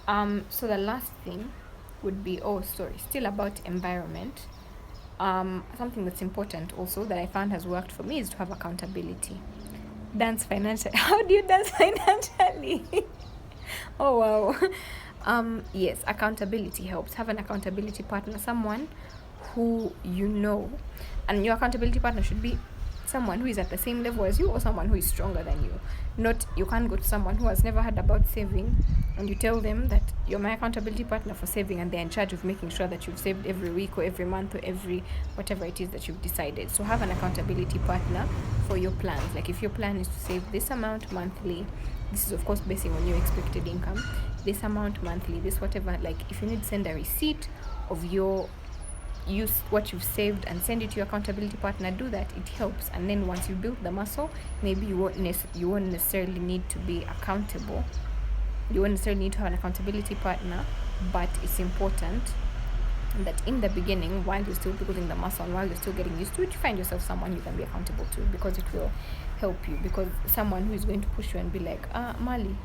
So the last thing would be, still about environment. Something that's important also that I found has worked for me is to have accountability. Dance financially. How do you dance financially? Oh wow. Yes, accountability helps. Have an accountability partner, someone who you know, and your accountability partner should be someone who is at the same level as you or someone who is stronger than you. Not, you can't go to someone who has never heard about saving and you tell them that you're my accountability partner for saving, and they're in charge of making sure that you've saved every week or every month or every whatever it is that you've decided. So have an accountability partner for your plans. Like if your plan is to save this amount monthly, this is of course basing on your expected income, this amount monthly, this whatever, like if you need to send a receipt of your use what you've saved and send it to your accountability partner, do that. It helps. And then once you build the muscle, maybe you won't necessarily need to be accountable, you won't necessarily need to have an accountability partner, but it's important that in the beginning, while you're still building the muscle and while you're still getting used to it, you find yourself someone you can be accountable to, because it will help you. Because someone who is going to push you and be like, Marlie,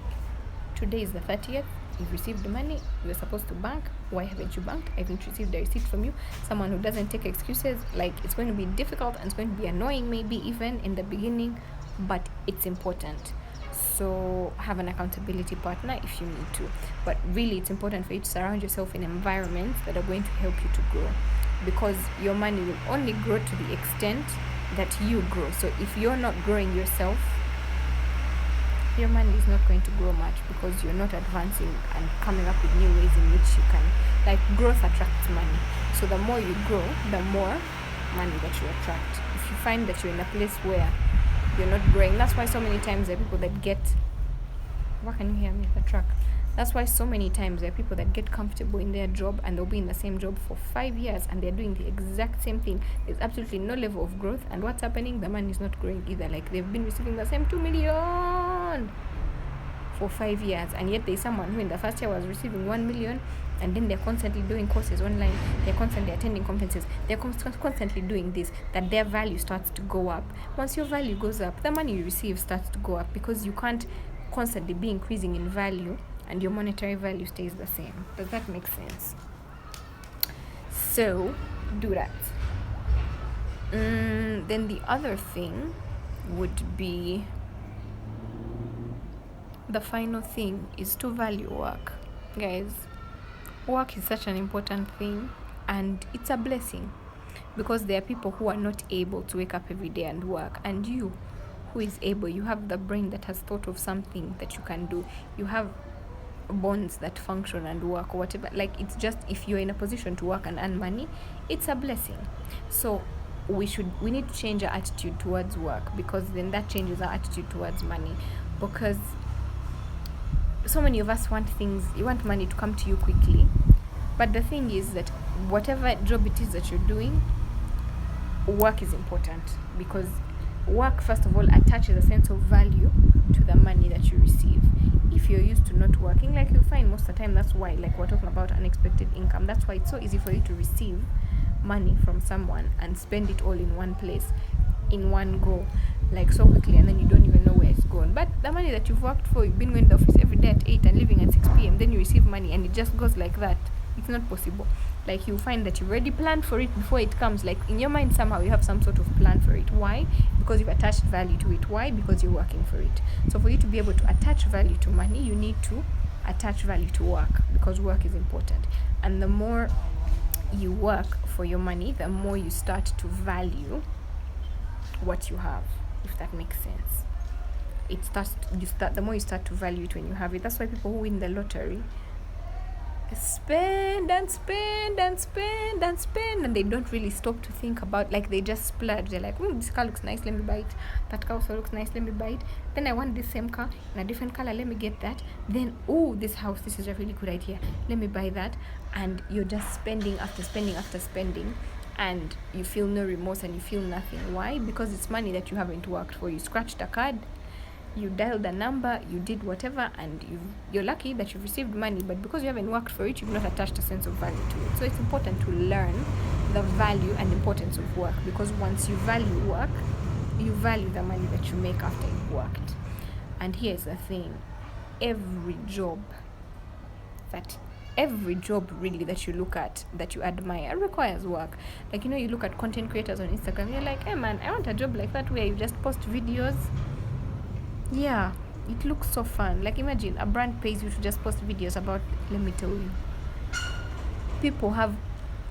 today is the 30th, you've received the money, you're supposed to bank, why haven't you banked? I haven't received the receipt from you. Someone who doesn't take excuses, like it's going to be difficult and it's going to be annoying maybe even in the beginning, but it's important. So have an accountability partner if you need to, but really it's important for you to surround yourself in environments that are going to help you to grow, because your money will only grow to the extent that you grow. So if you're not growing yourself, your money is not going to grow much, because you're not advancing and coming up with new ways in which you can, like, growth attracts money. So the more you grow, the more money that you attract. If you find that you're in a place where you're not growing, that's why so many times there are people that get, why can you hear me, the truck? That's why so many times there are people that get comfortable in their job and they'll be in the same job for 5 years and they're doing the exact same thing. There's absolutely no level of growth, and what's happening? The money is not growing either. Like they've been receiving the same 2 million for 5 years, and yet there's someone who in the first year was receiving 1 million, and then they're constantly doing courses online, they're constantly attending conferences, they're constantly doing this, that their value starts to go up. Once your value goes up, the money you receive starts to go up, because you can't constantly be increasing in value and your monetary value stays the same. Does that make sense? So do that. Then the other thing would be, the final thing is to value work. Guys, work is such an important thing, and it's a blessing, because there are people who are not able to wake up every day and work, and you who is able, you have the brain that has thought of something that you can do, you have bonds that function and work or whatever. Like, it's just, if you're in a position to work and earn money, it's a blessing. So we need to change our attitude towards work, because then that changes our attitude towards money. Because so many of us want money to come to you quickly, but the thing is that whatever job it is that you're doing, work is important, because work, first of all, attaches a sense of value to the money that you receive. If you're used to not working, like, you'll find most of the time, that's why, like, we're talking about unexpected income, that's why it's so easy for you to receive money from someone and spend it all in one place, in one go, like, so quickly, and then you don't even know where it's gone. But the money that you've worked for, you've been going to the office every day at 8 and leaving at 6 p.m, then you receive money and it just goes like that. It's not possible. Like, you find that you've already planned for it before it comes. Like, in your mind, somehow you have some sort of plan for it. Why? Because you've attached value to it. Why? Because you're working for it. So for you to be able to attach value to money, you need to attach value to work, because work is important. And the more you work for your money, the more you start to value what you have, if that makes sense. The more you start to value it when you have it. That's why people who win the lottery spend and spend and spend and spend, and they don't really stop to think about, like, they just splurge. They're like, this car looks nice, let me buy it. That car also looks nice, let me buy it. Then I want this same car in a different color, let me get that. Then, this house, this is a really good idea, let me buy that. And you're just spending after spending after spending, and you feel no remorse and you feel nothing. Why? Because it's money that you haven't worked for. You scratched a card, you dialed a number, you did whatever, and you're lucky that you've received money. But because you haven't worked for it, you've not attached a sense of value to it. So it's important to learn the value and importance of work, because once you value work, you value the money that you make after you've worked. And here's the thing, every job that every job really that you look at, that you admire, requires work. Like, you look at content creators on Instagram, you're like, hey man, I want a job like that where you just post videos. Yeah, it looks so fun. Like, imagine a brand pays you to just post videos about, let me tell you, people have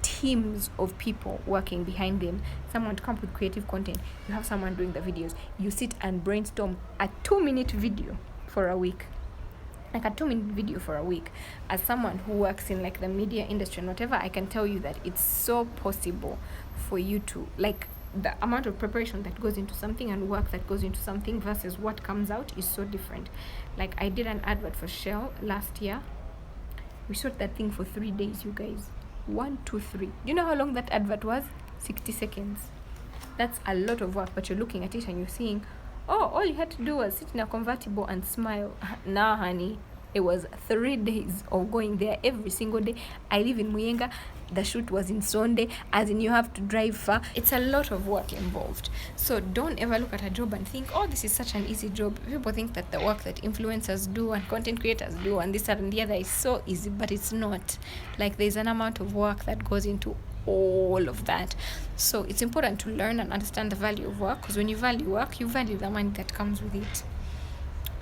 teams of people working behind them. Someone to come up with creative content, you have someone doing the videos, you sit and brainstorm a 2-minute video for a week. Like a 2-minute video for a week. As someone who works in like the media industry and whatever, I can tell you that it's so possible for you to, like, the amount of preparation that goes into something and work that goes into something versus what comes out is so different. Like, I did an advert for Shell last year. We shot that thing for 3 days, you guys. 1, 2, 3. Do you know how long that advert was? 60 seconds. That's a lot of work, but you're looking at it and you're seeing, oh, all you had to do was sit in a convertible and smile. Nah, honey. It was 3 days of going there every single day. I live in Muyenga. The shoot was in Sonde, as in you have to drive far. It's a lot of work involved. So don't ever look at a job and think, oh, this is such an easy job. People think that the work that influencers do and content creators do and this and the other is so easy, but it's not. Like, there's an amount of work that goes into all of that. So it's important to learn and understand the value of work, because when you value work, you value the money that comes with it.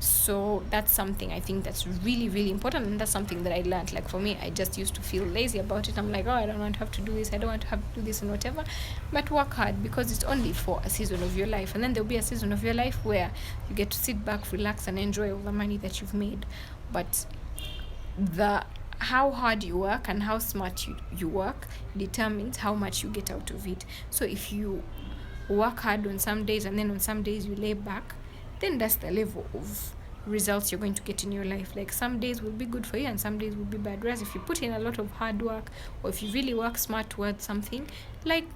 So that's something I think that's really, really important, and that's something that I learned. Like, for me, I just used to feel lazy about it. I'm like, oh, I don't want to have to do this, I don't want to have to do this and whatever. But work hard, because it's only for a season of your life, and then there'll be a season of your life where you get to sit back, relax, and enjoy all the money that you've made. But how hard you work and how smart you work determines how much you get out of it. So if you work hard on some days and then on some days you lay back, then that's the level of results you're going to get in your life. Like, some days will be good for you and some days will be bad. Whereas if you put in a lot of hard work, or if you really work smart towards something, like,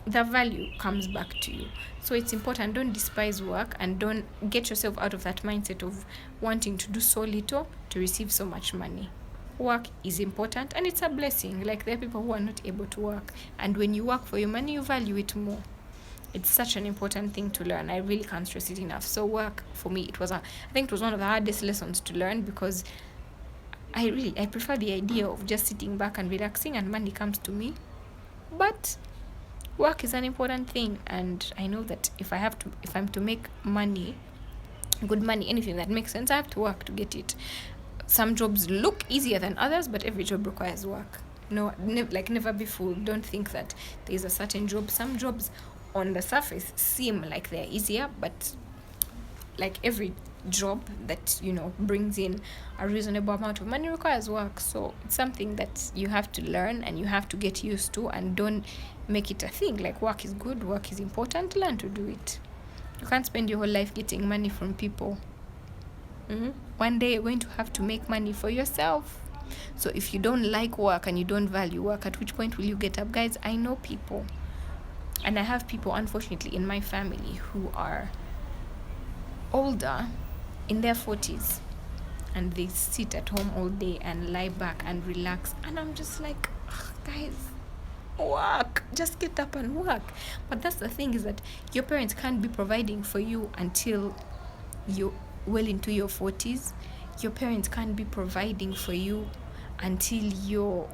the value comes back to you. So it's important. Don't despise work, and don't get yourself out of that mindset of wanting to do so little to receive so much money. Work is important and it's a blessing. Like, there are people who are not able to work, and when you work for your money, you value it more. It's such an important thing to learn. I really can't stress it enough. So work, for me, I think it was one of the hardest lessons to learn, because I prefer the idea of just sitting back and relaxing and money comes to me. But work is an important thing, and I know that if I'm to make money, good money, anything that makes sense, I have to work to get it. Some jobs look easier than others, but every job requires work. No, never be fooled. Don't think that there's a certain job. Some jobs on the surface seem like they're easier, but like every job that brings in a reasonable amount of money requires work. So it's something that you have to learn and you have to get used to, and don't make it a thing. Like, work is good, work is important, learn to do it. You can't spend your whole life getting money from people. One day you're going to have to make money for yourself. So if you don't like work and you don't value work, at which point will you get up? Guys, I know people, and I have people, unfortunately, in my family who are older, in their 40s, and they sit at home all day and lie back and relax. And I'm just like, guys, work. Just get up and work. But that's the thing, is that your parents can't be providing for you until you're well into your 40s. Your parents can't be providing for you until you're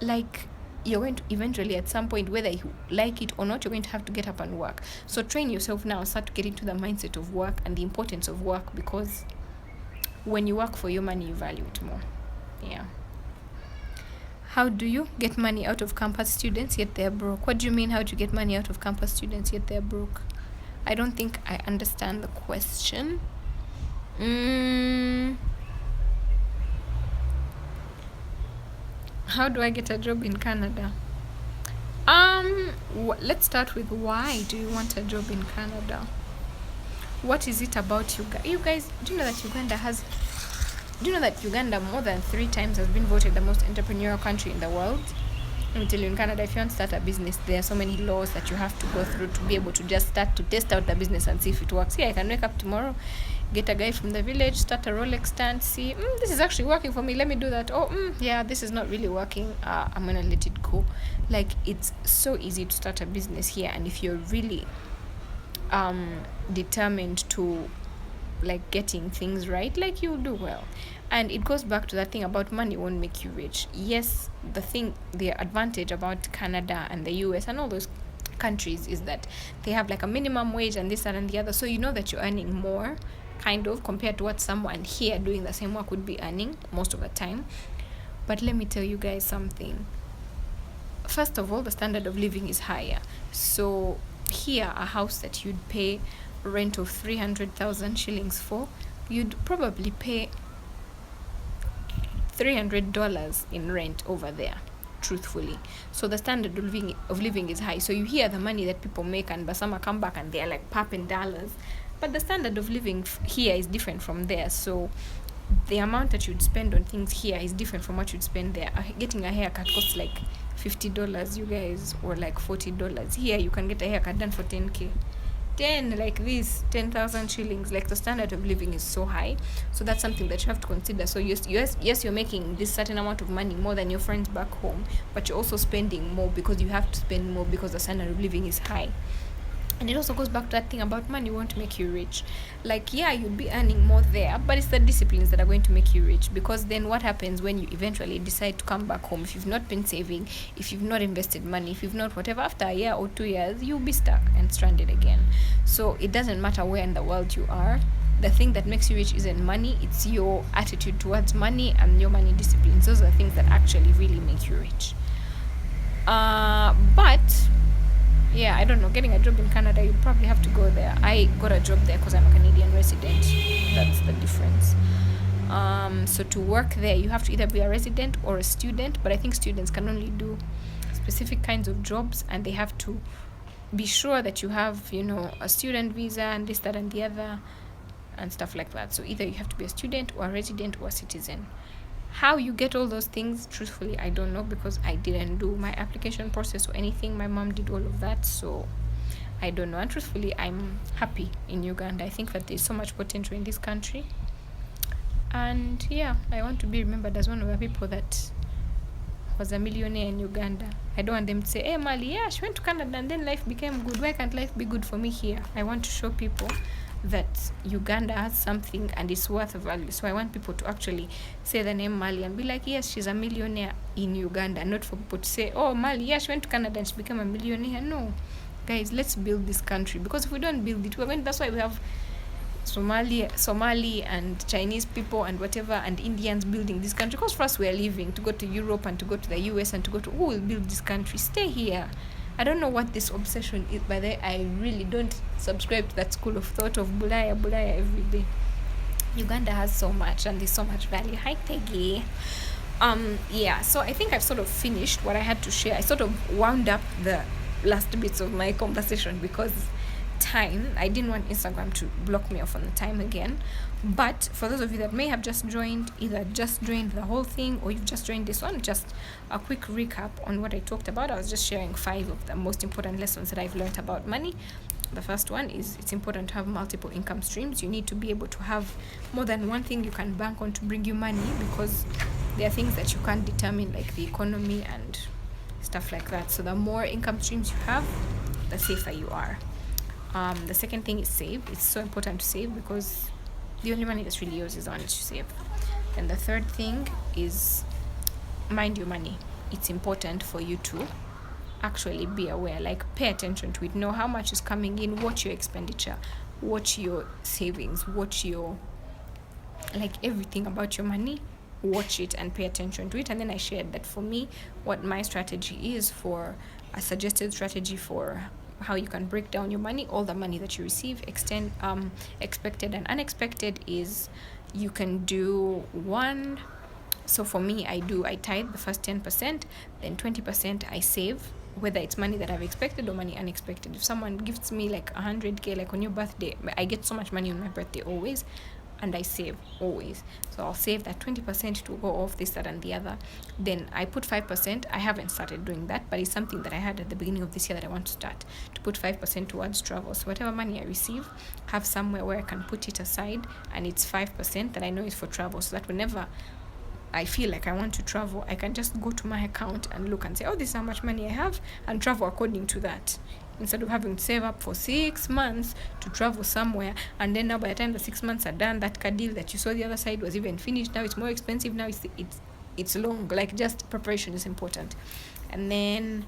going to eventually, at some point, whether you like it or not, you're going to have to get up and work. So train yourself now, start to get into the mindset of work and the importance of work, because when you work for your money, you value it more. Yeah. How do you get money out of campus students yet they're broke? What do you mean, how do you get money out of campus students yet they're broke? I don't think I understand the question. How do I get a job in Canada? Let's start with, why do you want a job in Canada? What is it about you guys? You guys, do you know that Uganda more than 3 times has been voted the most entrepreneurial country in the world? Let me tell you, in Canada, if you want to start a business, there are so many laws that you have to go through to be able to just start to test out the business and see if it works. I can wake up tomorrow, get a guy from the village, start a Rolex stand, see, this is actually working for me, let me do that. Yeah, this is not really working, I'm gonna let it go. Like, it's so easy to start a business here, and if you're really determined to like getting things right, like you'll do well. And it goes back to that thing about money won't make you rich. Yes, the advantage about Canada and the US and all those countries is that they have like a minimum wage and this and the other, so you know that you're earning more, kind of, compared to what someone here doing the same work would be earning most of the time. But let me tell you guys something. First of all, the standard of living is higher. So here, a house that you'd pay rent of 300,000 shillings for, you'd probably pay $300 in rent over there, truthfully. So the standard of living is high. So you hear the money that people make, and Basama come back and they're like popping dollars, but the standard of living here is different from there. So the amount that you'd spend on things here is different from what you'd spend there. Getting a haircut costs like $50, you guys, or like $40. Here you can get a haircut done for 10k. 10 like this 10,000 shillings. Like, the standard of living is so high. So that's something that you have to consider. So yes, you're making this certain amount of money more than your friends back home, but you're also spending more because you have to spend more because the standard of living is high. And it also goes back to that thing about money won't make you rich. Like, yeah, you'll be earning more there, but it's the disciplines that are going to make you rich. Because then what happens when you eventually decide to come back home? If you've not been saving, if you've not invested money, if you've not whatever, after a year or 2 years, you'll be stuck and stranded again. So it doesn't matter where in the world you are. The thing that makes you rich isn't money, it's your attitude towards money and your money disciplines. Those are the things that actually really make you rich. But yeah, I don't know, getting a job in Canada, you probably have to go there. I got a job there because I'm a Canadian resident. That's the difference. So to work there, you have to either be a resident or a student, but I think students can only do specific kinds of jobs, and they have to be sure that you have, a student visa and this, that, and the other, and stuff like that. So either you have to be a student or a resident or a citizen. How you get all those things, truthfully, I don't know, because I didn't do my application process or anything. My mom did all of that, so I don't know. And truthfully, I'm happy in Uganda. I think that there's so much potential in this country. And yeah, I want to be remembered as one of the people that was a millionaire in Uganda. I don't want them to say, hey, Marlie, yeah, she went to Canada and then life became good. Why can't life be good for me here? I want to show people that Uganda has something and it's worth a value. So I want people to actually say the name Marlie and be like, yes, she's a millionaire in Uganda. Not for people to say, oh, Marlie, yeah, she went to Canada and she became a millionaire. No, guys, let's build this country, because if we don't build it, that's why we have Somali and Chinese people and whatever, and Indians building this country. Because for us, we are leaving to go to Europe and to go to the US and to go to, who will build this country? Stay here. I don't know what this obsession is, but I really don't subscribe to that school of thought of bulaya every day. Uganda has so much, and there's so much value. Hi, Peggy. Yeah, so I think I've sort of finished what I had to share. I sort of wound up the last bits of my conversation because time, I didn't want Instagram to block me off on the time again. But for those of you that may have just joined, either just joined the whole thing or you've just joined this one, just a quick recap on what I talked about. I was just sharing 5 of the most important lessons that I've learned about money. The first one is it's important to have multiple income streams. You need to be able to have more than one thing you can bank on to bring you money, because there are things that you can't determine, like the economy and stuff like that. So the more income streams you have, the safer you are. The second thing is save. It's so important to save, because the only money that's really yours is the one that you save. And the third thing is mind your money. It's important for you to actually be aware, like pay attention to it, know how much is coming in, watch your expenditure, watch your savings, watch your, like, everything about your money, watch it and pay attention to it. And then I shared that for me, what my strategy is, for a suggested strategy for how you can break down your money, all the money that you receive, expected and unexpected, is you can do one. So for me, I tithe the first 10%, then 20% I save, whether it's money that I've expected or money unexpected. If someone gives me like 100k, like on your birthday, I get so much money on my birthday always, and I save always. So I'll save that 20% to go off this, that, and the other. Then I put 5%. I haven't started doing that, but it's something that I had at the beginning of this year that I want to start, to put 5% towards travel. So whatever money I receive, have somewhere where I can put it aside, and it's 5% that I know is for travel, so that whenever I feel like I want to travel, I can just go to my account and look and say, oh, this is how much money I have, and travel according to that. instead of having to save up for 6 months to travel somewhere, and then now by the time the 6 months are done, that car deal that you saw the other side was even finished. Now it's more expensive. Now it's long. Like, just preparation is important. And then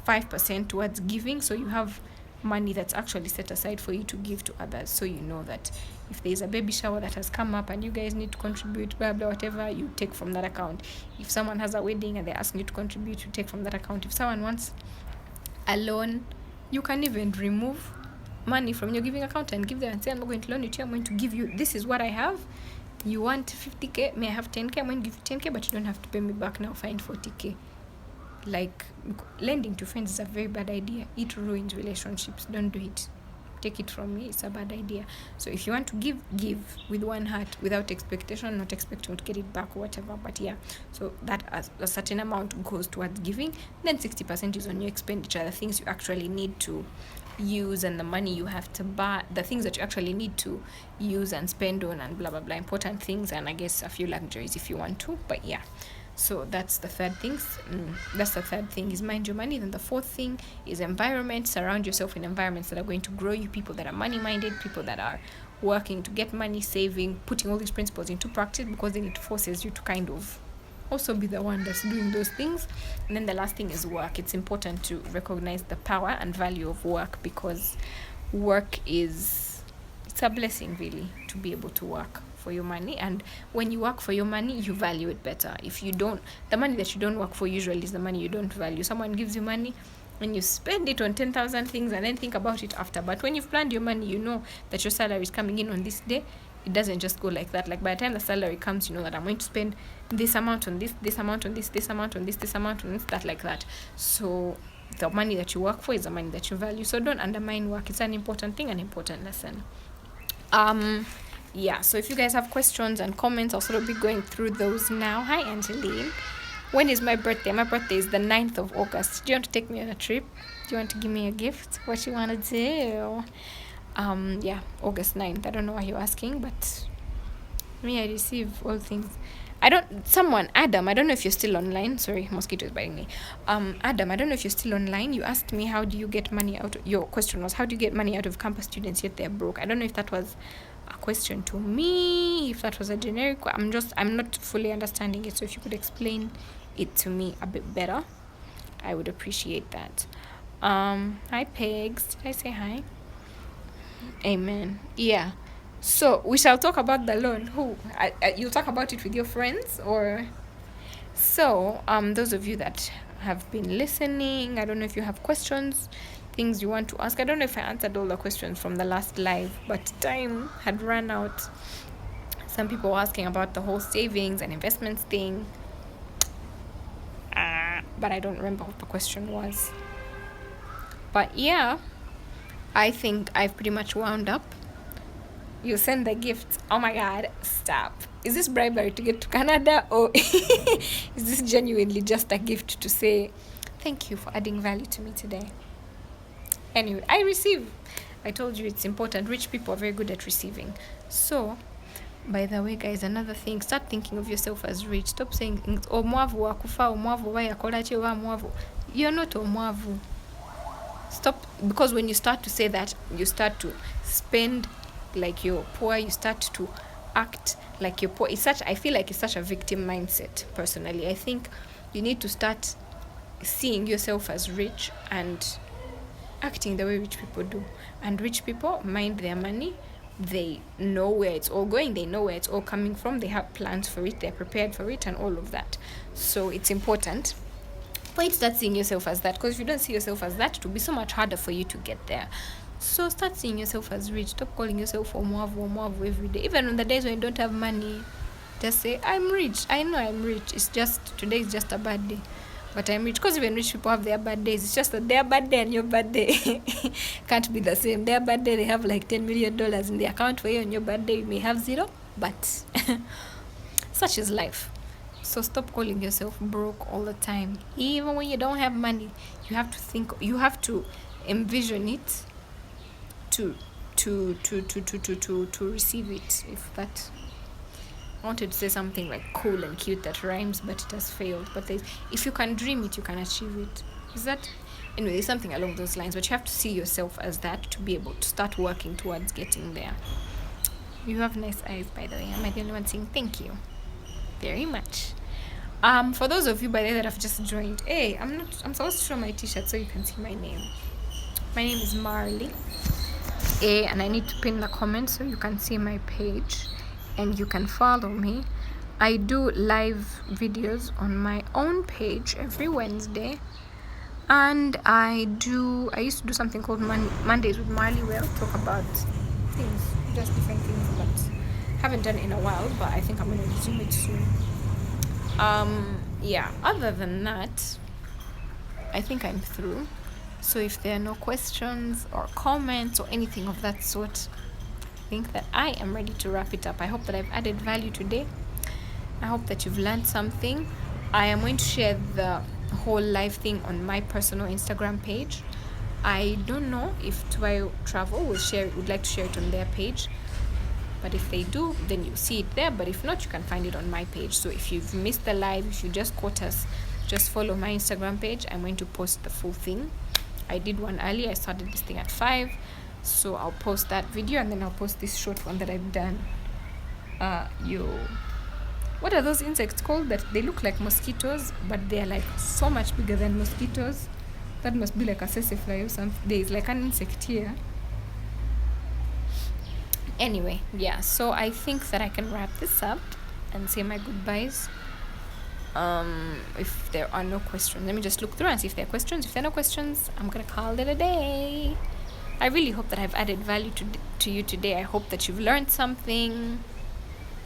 5% towards giving, so you have money that's actually set aside for you to give to others. So you know that if there's a baby shower that has come up and you guys need to contribute, blah blah, whatever, you take from that account. If someone has a wedding and they're asking you to contribute, you take from that account. If someone wants a loan, you can even remove money from your giving account and give them and say, I'm not going to loan you, I'm going to give you, this is what I have. You want 50k, may I have 10k? I'm going to give you 10k, but you don't have to pay me back now. Find 40k. Like, lending to friends is a very bad idea. It ruins relationships. Don't do it. Take it from me, it's a bad idea. So if you want to give with one heart, without expectation, not expecting to get it back or whatever. But yeah, so that a certain amount goes towards giving. Then 60% is on your expenditure, the things you actually need to use, and the money you have to buy, the things that you actually need to use and spend on, and blah blah blah, important things, and I guess a few luxuries if you want to. But yeah, so that's the third thing. That's the third thing, is mind your money. Then the fourth thing is environment. Surround yourself in environments that are going to grow you, people that are money minded, people that are working to get money, saving, putting all these principles into practice, because then it forces you to kind of also be the one that's doing those things. And then the last thing is work. It's important to recognize the power and value of work, because work it's a blessing, really, to be able to work for your money. And when you work for your money, you value it better. If you don't, the money that you don't work for usually is the money you don't value. Someone gives you money and you spend it on 10,000 things and then think about it after. But when you've planned your money, you know that your salary is coming in on this day. It doesn't just go like that. Like, by the time the salary comes, you know that I'm going to spend this amount on this amount on this amount on this amount on this, that, like that. So the money that you work for is the money that you value. So don't undermine work. It's an important thing, an important lesson. Yeah, so if you guys have questions and comments, I'll sort of be going through those now. Hi, Angeline. When is my birthday? My birthday is the 9th of August. Do you want to take me on a trip? Do you want to give me a gift? What you want to do? Yeah, August 9th. I don't know why you're asking, but me, I receive all things. Adam, I don't know if you're still online. Sorry, mosquito is biting me. Adam, I don't know if you're still online. You asked me, how do you get money out? Your question was, how do you get money out of campus students yet they're broke? I don't know if that was a question to me, if that was a generic. I'm not fully understanding it. So if you could explain it to me a bit better, I would appreciate that. Hi, Pegs. Did I say hi? Amen. Yeah. So we shall talk about the loan. You'll talk about it with your friends, or so those of you that have been listening, I don't know if you have questions, things you want to ask. I don't know if I answered all the questions from the last live, but time had run out. Some people were asking about the whole savings and investments thing, but I don't remember what the question was. But yeah, I think I've pretty much wound up. You send the gifts. Oh my God, stop. Is this bribery to get to Canada, or is this genuinely just a gift to say, thank you for adding value to me today? Anyway, I told you it's important. Rich people are very good at receiving. So, by the way, guys, another thing, start thinking of yourself as rich. Stop saying, omwavu wakufa, omwavu wa yakolache wa omwavu. You're not omwavu. Stop, because when you start to say that, you start to spend like you're poor, you start to act like you're poor. I feel like it's such a victim mindset, personally. I think you need to start seeing yourself as rich and acting the way rich people do. And rich people mind their money. They know where it's all going. They know where it's all coming from. They have plans for it. They're prepared for it and all of that. So it's important. But start seeing yourself as that, because if you don't see yourself as that, it will be so much harder for you to get there. So start seeing yourself as rich. Stop calling yourself omwavu every day. Even on the days when you don't have money, just say, I'm rich. I know I'm rich. It's just, today is just a bad day, but I'm rich. Because even rich people have their bad days. It's just that their bad day and your bad day can't be the same. Their bad day, they have like $10 million in the account for you. On your bad day, you may have zero. But such is life. So stop calling yourself broke all the time. Even when you don't have money, you have to think, you have to envision it to receive it. If that, I wanted to say something like cool and cute that rhymes, but it has failed. But if you can dream it, you can achieve it. Is that Anyway, there's something along those lines, but you have to see yourself as that to be able to start working towards getting there. You have nice eyes, by the way. Am I the only one saying thank you very much? For those of you, by the way, that have just joined, hey, I'm supposed to show my t-shirt so you can see my name. My name is Marlie, and I need to pin the comment so you can see my page and you can follow me. I do live videos on my own page every Wednesday, and I used to do something called Mondays with Marlie, where I'll talk about things, just different things, but haven't done it in a while, but I think I'm going to resume it soon. Yeah, other than that, I think I'm through. So if there are no questions or comments or anything of that sort, I think that I am ready to wrap it up. I hope that I've added value today. I hope that you've learned something. I am going to share the whole live thing on my personal Instagram page. I don't know if Tuvayo Travel would like to share it on their page, but if they do, then you see it there. But if not, you can find it on my page. So if you've missed the live, if you just caught us, just follow my Instagram page. I'm going to post the full thing. I did one early. I started this thing at 5, so I'll post that video, and then I'll post this short one that I've done. What are those insects called that they look like mosquitoes, but they're like so much bigger than mosquitoes? That must be like a sassafly or something. There's like an insect here. Anyway, yeah, so I think that I can wrap this up and say my goodbyes. If there are no questions, let me just look through and see if there are questions. If there are no questions, I'm gonna call it a day. I really hope that I've added value to you today. I hope that you've learned something.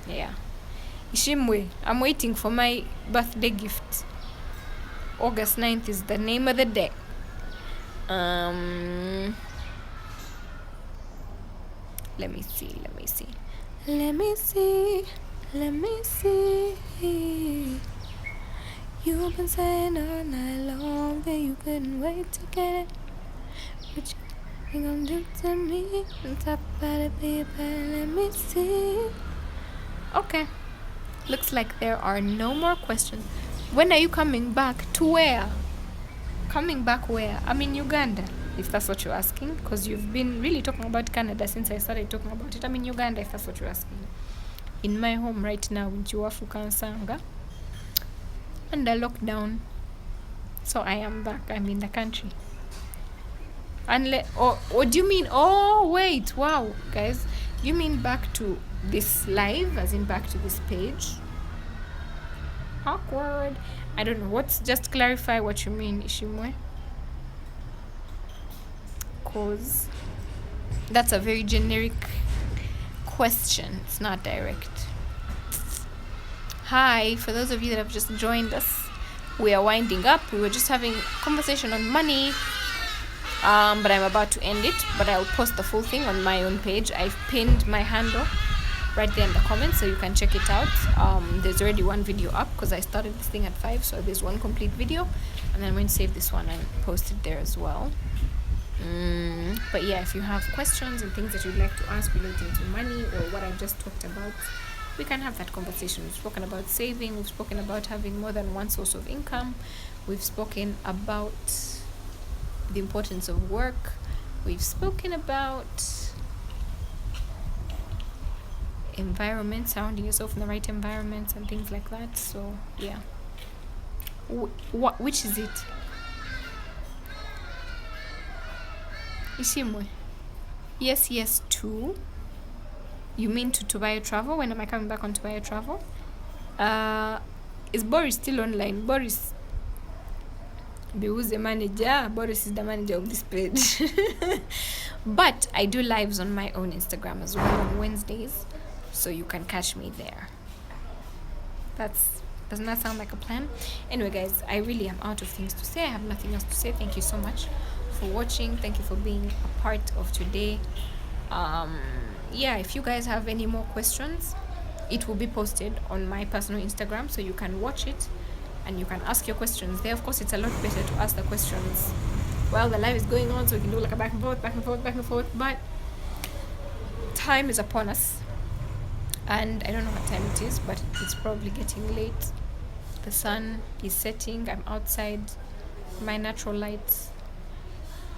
Yeah. Ishimwe, I'm waiting for my birthday gift. August 9th is the name of the day. Let me see. You've been saying all night long that you couldn't wait to get it. What you gonna do to me? On top of the paper, let me see. Okay. Looks like there are no more questions. When are you coming back? To where? Coming back where? I'm in Uganda, if that's what you're asking, because you've been really talking about Canada since I started talking about it. I'm in Uganda, if that's what you're asking. In my home right now in Chiwafu Kansanga, under lockdown. So I am back. I'm in the country. Or do you mean? Oh wait, wow, guys, you mean back to this live, as in back to this page? Awkward. I don't know. Just clarify what you mean, Ishimwe. Cause that's a very generic question. It's not direct. Hi, for those of you that have just joined us, we are winding up. We were just having a conversation on money, but I'm about to end it. But I'll post the full thing on my own page. I've pinned my handle right there in the comments, so you can check it out. There's already one video up because I started this thing at 5, so there's one complete video, and then I'm going to save this one and post it there as well. But yeah, if you have questions and things that you'd like to ask relating to money or what I just talked about, we can have that conversation. We've spoken about saving, we've spoken about having more than one source of income, we've spoken about the importance of work, we've spoken about environment, surrounding yourself in the right environments and things like that. So yeah, which is it? Ishimwe, yes to. You mean to Tuvayo Travel? When am I coming back on Tuvayo Travel? Is Boris still online? Boris, who's the manager? Boris is the manager of this page. But I do lives on my own Instagram as well on Wednesdays, so you can catch me there. Doesn't that sound like a plan? Anyway, guys, I really am out of things to say. I have nothing else to say. Thank you so much for watching. Thank you for being a part of today. Yeah, if you guys have any more questions, it will be posted on my personal Instagram, so you can watch it and you can ask your questions there. Of course, it's a lot better to ask the questions while the live is going on, so we can do like a back and forth, but time is upon us, and I don't know what time it is, but it's probably getting late. The sun is setting. I'm outside. My natural lights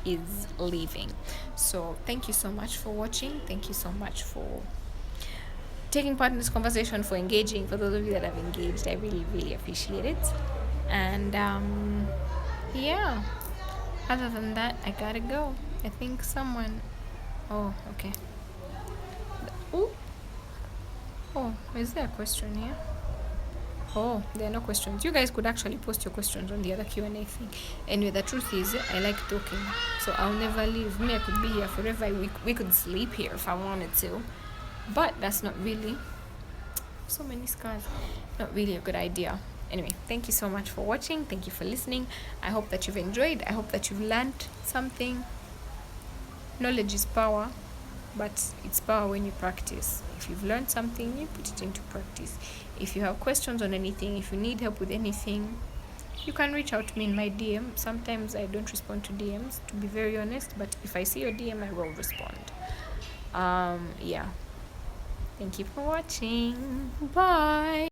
is leaving. So thank you so much for watching. Thank you so much for taking part in this conversation, for engaging. For those of you that have engaged, I really, really appreciate it. And yeah, other than that, I gotta go. I think someone. Oh, okay. Oh, oh, is there a question here? Oh, there are no questions. You guys could actually post your questions on the other Q&A thing. Anyway, the truth is, I like talking, so I'll never leave. Me, I could be here forever. We could sleep here if I wanted to, but that's not really, so many scars, not really a good idea. Anyway, thank you so much for watching. Thank you for listening. I hope that you've enjoyed. I hope that you've learned something. Knowledge is power, but it's power when you practice. If you've learned something, you put it into practice. If you have questions on anything, if you need help with anything, you can reach out to me in my DM. Sometimes I don't respond to DMs, to be very honest, but if I see your DM, I will respond. Yeah. Thank you for watching. Bye.